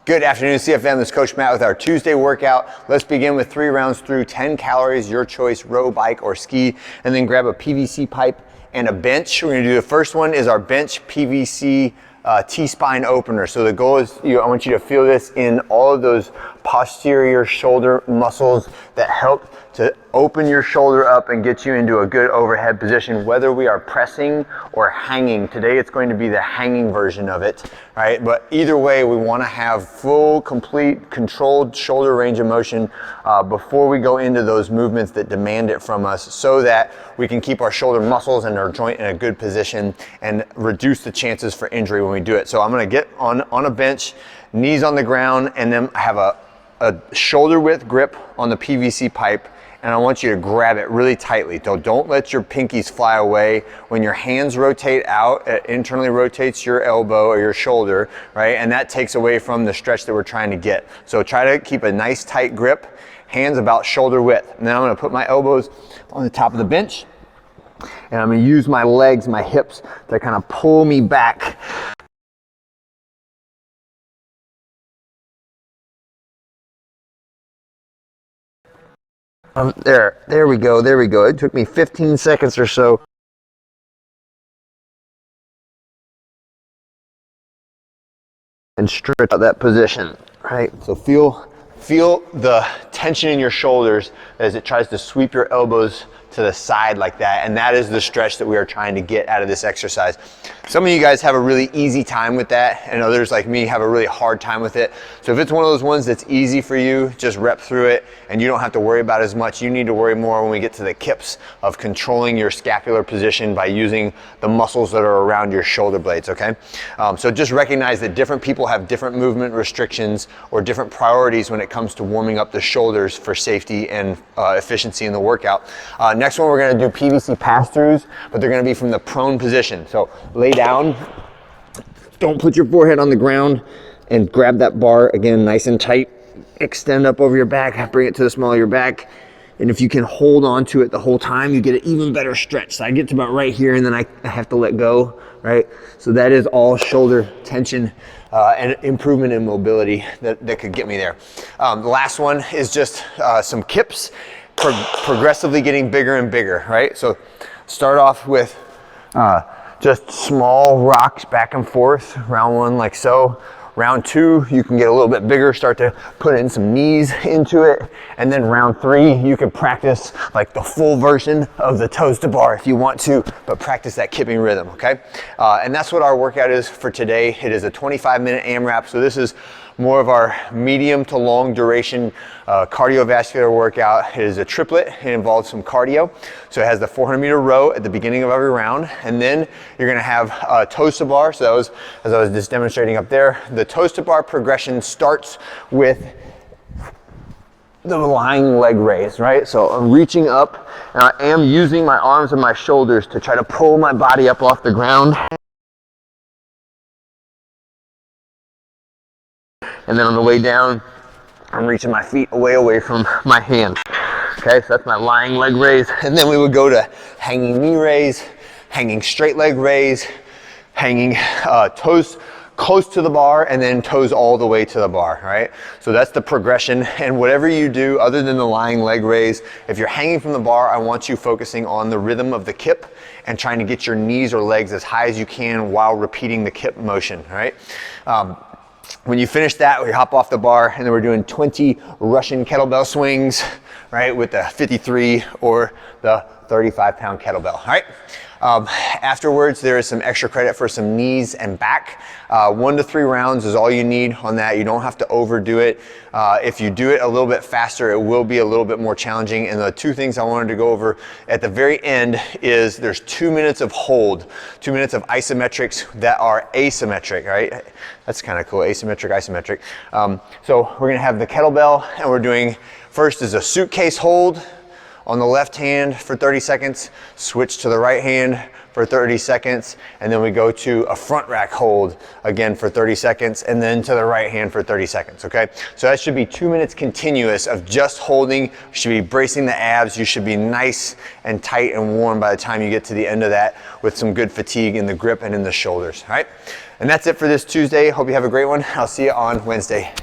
Good afternoon, CFM. This is Coach Matt with our Tuesday workout. Let's begin with 3 rounds through 10 calories, your choice, row, bike, or ski, and then grab a PVC pipe and a bench. We're gonna do the first one is our bench PVC T-spine opener. So the goal is, I want you to feel this in all of those posterior shoulder muscles that help to open your shoulder up and get you into a good overhead position, whether we are pressing or hanging. Today it's going to be the hanging version of it, right? But either way, we want to have full, complete, controlled shoulder range of motion before we go into those movements that demand it from us, so that we can keep our shoulder muscles and our joint in a good position and reduce the chances for injury when we do it. So I'm going to get on a bench, knees on the ground, and then have a shoulder width grip on the PVC pipe, and I want you to grab it really tightly. So don't let your pinkies fly away. When your hands rotate out, it internally rotates your elbow or your shoulder, right? And that takes away from the stretch that we're trying to get. So try to keep a nice tight grip, hands about shoulder width. And then I'm gonna put my elbows on the top of the bench, and I'm gonna use my legs, my hips, to kind of pull me back. There we go. It took me 15 seconds or so. And stretch out that position, right? So feel the tension in your shoulders as it tries to sweep your elbows to the side like that, and that is the stretch that we are trying to get out of this exercise. Some of you guys have a really easy time with that, and others like me have a really hard time with it. So if it's one of those ones that's easy for you, just rep through it and you don't have to worry about as much. You need to worry more when we get to the kips of controlling your scapular position by using the muscles that are around your shoulder blades, okay? So just recognize that different people have different movement restrictions or different priorities when it comes to warming up the shoulders for safety and efficiency in the workout. Next one, we're gonna do PVC pass-throughs, but they're gonna be from the prone position. So lay down, don't put your forehead on the ground, and grab that bar, again, nice and tight. Extend up over your back, bring it to the small of your back. And if you can hold on to it the whole time, you get an even better stretch. So I get to about right here, and then I have to let go, right? So that is all shoulder tension and improvement in mobility that could get me there. The last one is just some kips, progressively getting bigger and bigger, right? So start off with just small rocks back and forth, round one like so. Round two, you can get a little bit bigger, start to put in some knees into it. And then round three, you can practice like the full version of the toes to bar if you want to, but practice that kipping rhythm, okay? And that's what our workout is for today. It is a 25-minute AMRAP, so this is more of our medium to long duration cardiovascular workout. It is a triplet. It involves some cardio. So it has the 400-meter row at the beginning of every round, and then you're gonna have toes to bar. So that was, as I was just demonstrating up there, the toes to bar progression starts with the lying leg raise, right? So I'm reaching up, and I am using my arms and my shoulders to try to pull my body up off the ground. And then on the way down, I'm reaching my feet away from my hands. Okay, so that's my lying leg raise. And then we would go to hanging knee raise, hanging straight leg raise, hanging toes close to the bar, and then toes all the way to the bar, right? So that's the progression. And whatever you do other than the lying leg raise, if you're hanging from the bar, I want you focusing on the rhythm of the kip and trying to get your knees or legs as high as you can while repeating the kip motion, right? When you finish that, we hop off the bar, and then we're doing 20 Russian kettlebell swings, right, with the 53 or the 35-pound kettlebell, all right? Afterwards, there is some extra credit for some knees and back. 1 to 3 rounds is all you need on that. You don't have to overdo it. If you do it a little bit faster, it will be a little bit more challenging. And the 2 things I wanted to go over at the very end is there's 2 minutes of hold, 2 minutes of isometrics that are asymmetric, right? That's kind of cool, asymmetric, isometric. So we're gonna have the kettlebell, and we're doing, first is a suitcase hold on the left hand for 30 seconds, switch to the right hand for 30 seconds, and then we go to a front rack hold again for 30 seconds, and then to the right hand for 30 seconds, okay? So that should be 2 minutes continuous of just holding. You should be bracing the abs. You should be nice and tight and warm by the time you get to the end of that with some good fatigue in the grip and in the shoulders, all right? And that's it for this Tuesday. Hope you have a great one. I'll see you on Wednesday.